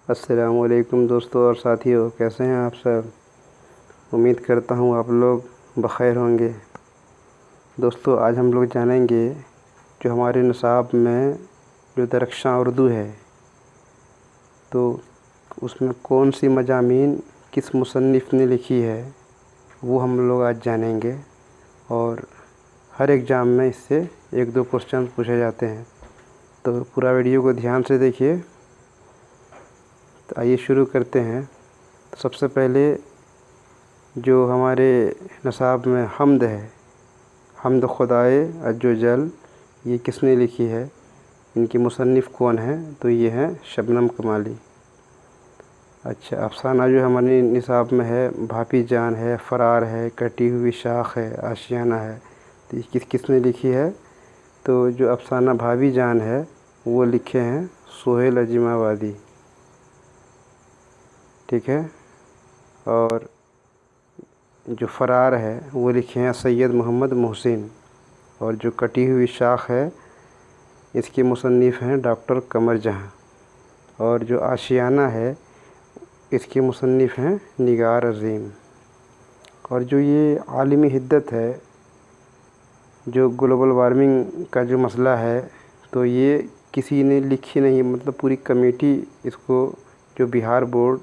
अस्सलामुअलैकुम दोस्तों और साथियों, कैसे हैं आप सब। उम्मीद करता हूँ आप लोग बख़ैर होंगे। दोस्तों, आज हम लोग जानेंगे जो हमारे निसाब में जो दरख्शां उर्दू है, तो उसमें कौन सी मज़ामीन किस मुसन्निफ़ ने लिखी है, वो हम लोग आज जानेंगे। और हर एग्ज़ाम में इससे एक दो क्वेश्चन पूछे जाते हैं, तो पूरा वीडियो को ध्यान से देखिए। तो आइए शुरू करते हैं। तो सबसे पहले जो हमारे निसाब में हम्द है, हम्द खुदाए अज़्ज़ व जल, ये किसने लिखी है, इनकी मुसन्निफ़ कौन है, तो ये हैं शबनम कमाली। अच्छा, अफ़साना जो हमारे निसाब में है, भाभी जान है, फ़रार है, कटी हुई शाख है, आशियाना है, तो ये किसने लिखी है। तो जो अफ़साना भाभी जान है वो लिखे हैं सोहेल अजीमाबादी, ठीक है। और जो फ़रार है वो लिखे हैं सैयद मोहम्मद मोहसिन। और जो कटी हुई शाख है, इसके मुसन्निफ़ हैं डॉक्टर कमर जहाँ। और जो आशियाना है, इसके मुसन्निफ़ हैं निगार अज़ीम। और जो ये आलमी हिद्दत है, जो ग्लोबल वार्मिंग का जो मसला है, तो ये किसी ने लिखी नहीं, मतलब पूरी कमेटी इसको, जो बिहार बोर्ड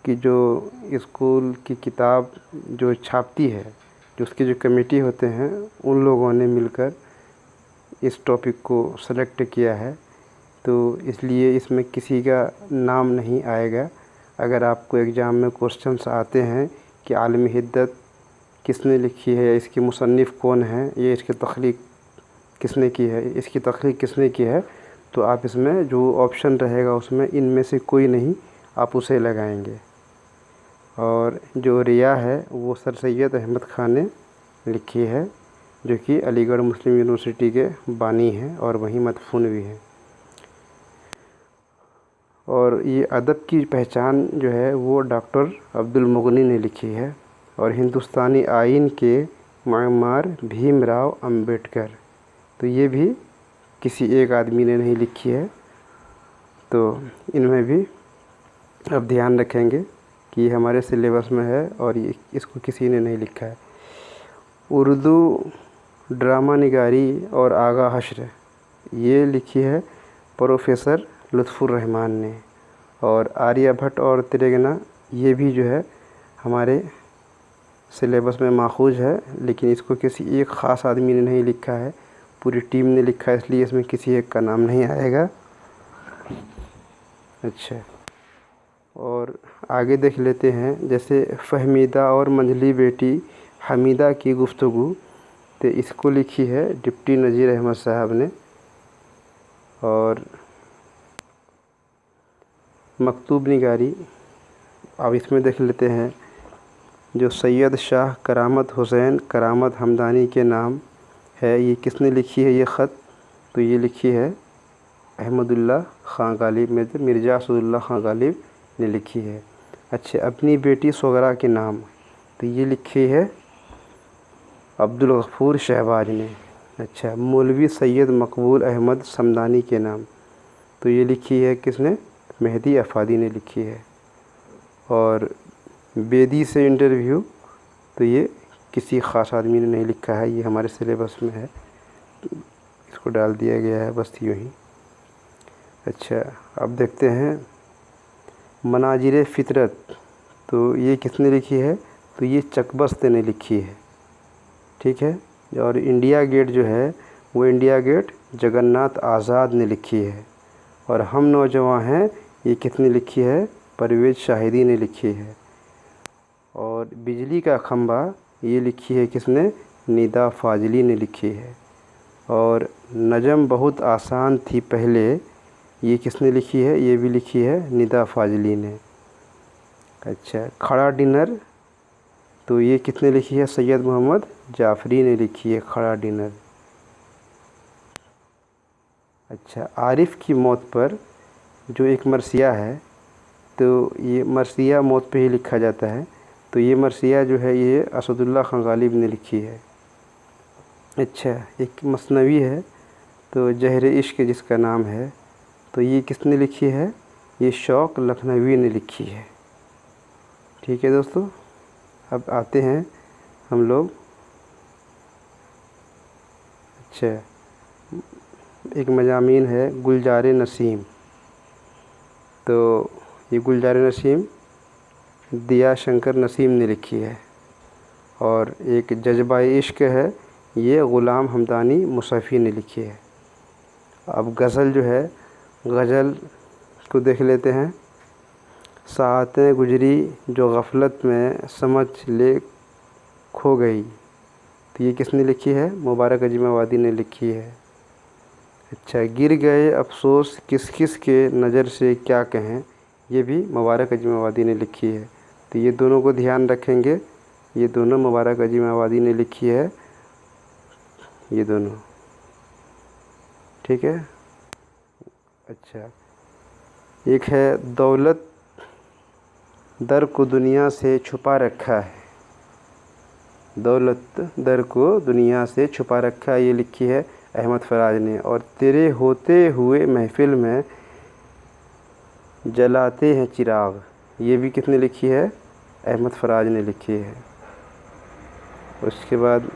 की जो स्कूल की किताब जो छापती है, जो उसकी जो कमेटी होते हैं, उन लोगों ने मिलकर इस टॉपिक को सेलेक्ट किया है। तो इसलिए इसमें किसी का नाम नहीं आएगा। अगर आपको एग्ज़ाम में क्वेश्चंस आते हैं कि आलमी हिद्दत किसने लिखी है, इसकी मुसन्निफ़ कौन है, ये इसकी तख्लीक़ किसने की है, इसकी तख्लीक़ किसने की है, तो आप इसमें जो ऑप्शन रहेगा उसमें इनमें से कोई नहीं, आप उसे लगाएंगे। और जो रिया है वो सर सैयद अहमद ख़ान ने लिखी है, जो कि अलीगढ़ मुस्लिम यूनिवर्सिटी के बानी हैं और वहीं मदफून भी हैं। और ये अदब की पहचान जो है वो डॉक्टर अब्दुल मुग़नी ने लिखी है। और हिंदुस्तानी आइन के मामार भीमराव अंबेडकर, तो ये भी किसी एक आदमी ने नहीं लिखी है। तो इनमें भी अब ध्यान रखेंगे कि ये हमारे सिलेबस में है और ये इसको किसी ने नहीं लिखा है। उर्दू ड्रामा निगारी और आगा हश्र, ये लिखी है प्रोफेसर लुत्फ़ुर रहमान ने। और आर्यभट्ट और त्रिगना, ये भी जो है हमारे सिलेबस में माखूज़ है, लेकिन इसको किसी एक ख़ास आदमी ने नहीं लिखा है, पूरी टीम ने लिखा है, इसलिए इसमें किसी एक का नाम नहीं आएगा। अच्छा, और आगे देख लेते हैं। जैसे फ़हमीदा और मंझली बेटी हमीदा की गुफ्तगू, तो इसको लिखी है डिप्टी नज़ीर अहमद साहब ने। और मकतूब निगारी, अब इसमें देख लेते हैं। जो सैयद शाह करामत हुसैन करामत हमदानी के नाम है, ये किसने लिखी है ये ख़त, तो ये लिखी है अहमदुल्ला ख़ां गालिब, मिर्ज़ा असदुल्ला ख़ां गालिब ने लिखी है। अच्छा, अपनी बेटी सगरा के नाम, तो ये लिखी है अब्दुल गफ़ूर शहबाज ने। अच्छा, मौलवी सैयद मकबूल अहमद समदानी के नाम, तो ये लिखी है किसने, मेहदी अफ़ादी ने लिखी है। और बेदी से इंटरव्यू, तो ये किसी ख़ास आदमी ने नहीं लिखा है, ये हमारे सिलेबस में है, इसको डाल दिया गया है बस यूँ ही। अच्छा, अब देखते हैं मनाजिर फ़ितरत, तो ये किसने लिखी है, तो ये चकबस्त ने लिखी है, ठीक है। और इंडिया गेट जो है वो इंडिया गेट जगन्नाथ आज़ाद ने लिखी है। और हम नौजवान हैं, ये किसने लिखी है, परवेज़ शाहिदी ने लिखी है। और बिजली का खंबा, ये लिखी है किसने, निदा फ़ाज़ली ने लिखी है। और नजम बहुत आसान थी पहले, ये किसने लिखी है, ये भी लिखी है निदा फ़ाज़ली ने। अच्छा, खड़ा डिनर, तो ये किसने लिखी है, सैयद मोहम्मद जाफ़री ने लिखी है खड़ा डिनर। अच्छा, आरिफ़ की मौत पर जो एक मरसिया है, तो ये मरसिया मौत पे ही लिखा जाता है, तो ये मरसिया जो है ये असदुल्ला ख़ां गालिब ने लिखी है। अच्छा, एक मसनवी है, तो ज़हर इश्क जिसका नाम है, तो ये किसने लिखी है, ये शौक़ लखनवी ने लिखी है। ठीक है दोस्तों, अब आते हैं हम लोग। अच्छा, एक मज़ामीन है गुलजार नसीम। तो ये गुलजार नसीम दिया शंकर नसीम ने लिखी है। और एक जज्बा इश्क है, ये ग़ुलाम हमदानी मुसफ़ी ने लिखी है। अब गज़ल जो है, गज़ल को देख लेते हैं। साआतें गुजरी जो गफ़लत में समझ ले खो गई। तो ये किसने लिखी है? मुबारक अजीमाबादी ने लिखी है। अच्छा, गिर गए अफ़सोस किस किस के नज़र से क्या कहें, ये भी मुबारक अजीमाबादी ने लिखी है। तो ये दोनों को ध्यान रखेंगे, ये दोनों मुबारक अजीमाबादी ने लिखी है, ये दोनों। ठीक है। अच्छा, एक है दौलत दर को दुनिया से छुपा रखा है। दौलत दर को दुनिया से छुपा रखा है, ये लिखी है अहमद फराज ने। और तेरे होते हुए महफ़िल में जलाते हैं चिराग, ये भी किसने लिखी है? अहमद फराज ने लिखी है। उसके बाद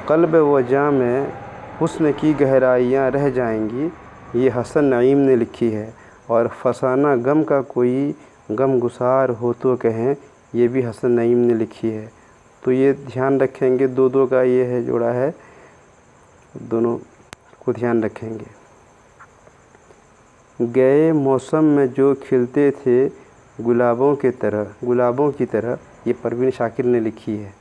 क़ल्ब व जाँ में हुस्न की गहराइयाँ रह जाएंगी, ये हसन नईम ने लिखी है। और फसाना गम का कोई गमगुसार हो तो कहें, ये भी हसन नईम ने लिखी है। तो ये ध्यान रखेंगे, दो दो का ये है जोड़ा है, दोनों को ध्यान रखेंगे। गए मौसम में जो खिलते थे गुलाबों की तरह, ये परवीन शाकिर ने लिखी है।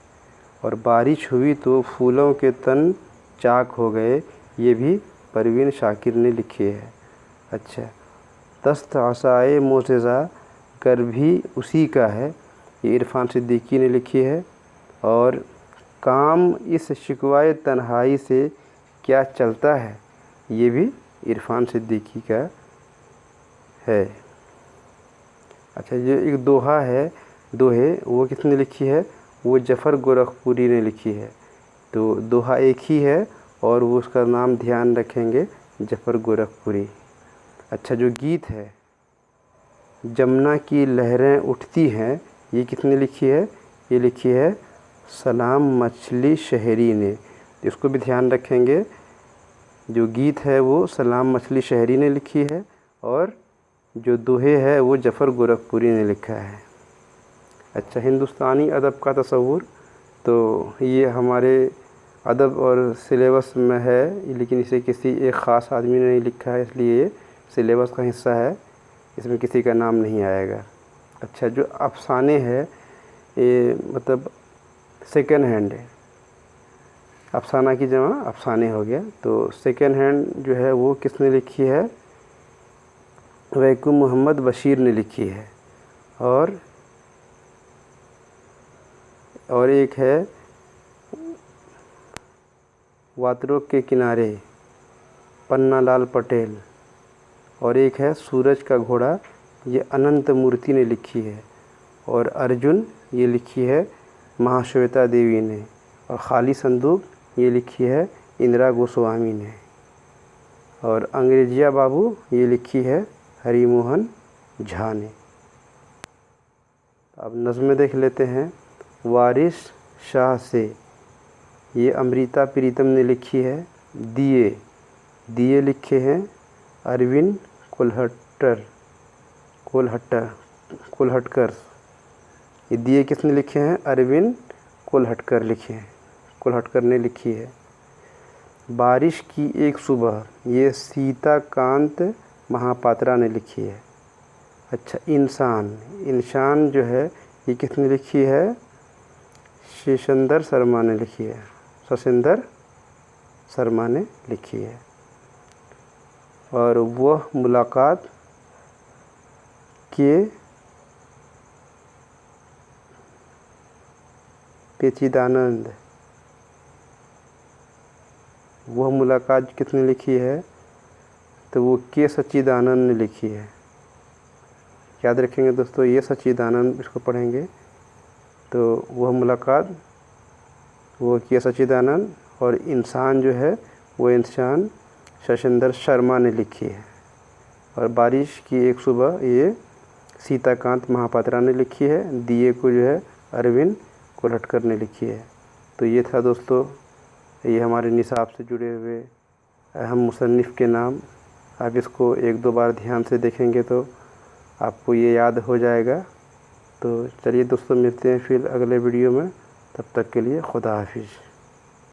और बारिश हुई तो फूलों के तन चाक हो गए, ये भी परवीन शाकिर ने लिखी है। अच्छा, दस्त आसाए मोज़ेज़ा कर भी उसी का है, ये इरफ़ान सिद्दीकी ने लिखी है। और काम इस शिकवाए तन्हाई से क्या चलता है, ये भी इरफ़ान सिद्दीकी का है। अच्छा, ये एक दोहा है, दोहे, वो किसने लिखी है? वो ज़फ़र गोरखपुरी ने लिखी है। तो दोहा एक ही है और वो उसका नाम ध्यान रखेंगे, ज़फ़र गोरखपुरी। अच्छा, जो गीत है जमुना की लहरें उठती हैं, ये किसने लिखी है? ये लिखी है सलाम मछली शहरी ने। इसको भी ध्यान रखेंगे, जो गीत है वो सलाम मछली शहरी ने लिखी है और जो दोहे है वो ज़फ़र गोरखपुरी ने लिखा है। अच्छा, हिंदुस्तानी अदब का तसव्वुर, तो ये हमारे अदब और सिलेबस में है, लेकिन इसे किसी एक ख़ास आदमी ने नहीं लिखा है, इसलिए ये सिलेबस का हिस्सा है, इसमें किसी का नाम नहीं आएगा। अच्छा, जो अफ़साने है, ये मतलब सेकंड हैंड है। अफ़साना की जगह अफ़साने हो गया। तो सेकंड हैंड जो है वो किसने लिखी है? वैकुम मोहम्मद बशीर ने लिखी है। और एक है वातरों के किनारे, पन्ना लाल पटेल। और एक है सूरज का घोड़ा, ये अनंत मूर्ति ने लिखी है। और अर्जुन, ये लिखी है महाश्वेता देवी ने। और खाली संदूक, ये लिखी है इंदिरा गोस्वामी ने। और अंग्रेजिया बाबू, ये लिखी है हरिमोहन झा ने। अब नज़्में देख लेते हैं। वारिस शाह से, ये अमृता प्रीतम ने लिखी है। दिए लिखे हैं अरविंद कोल्हटकर। ये दिए किसने लिखे हैं? अरविंद कोल्हटकर ने लिखी है। बारिश की एक सुबह, ये सीताकांत महापात्रा ने लिखी है। अच्छा, इंसान जो है ये किसने लिखी है? शशिंदर शर्मा ने लिखी है। और वह मुलाकात के पेचीदानंद, वह मुलाकात किसने लिखी है? तो वो के सच्चिदानंद ने लिखी है। याद रखेंगे दोस्तों, ये सच्चिदानंद, इसको पढ़ेंगे। तो वह मुलाकात, वो के सच्चिदानंद। और इंसान जो है वो इंसान शशिंदर शर्मा ने लिखी है। और बारिश की एक सुबह ये सीताकांत महापात्रा ने लिखी है। दिए को जो है अरविंद कोल्हटकर ने लिखी है। तो ये था दोस्तों, ये हमारे निसाब से जुड़े हुए अहम मुसन्निफ़ के नाम। आप इसको एक दो बार ध्यान से देखेंगे तो आपको ये याद हो जाएगा। तो चलिए दोस्तों, मिलते हैं फिर अगले वीडियो में। तब तक के लिए खुदा हाफिज़।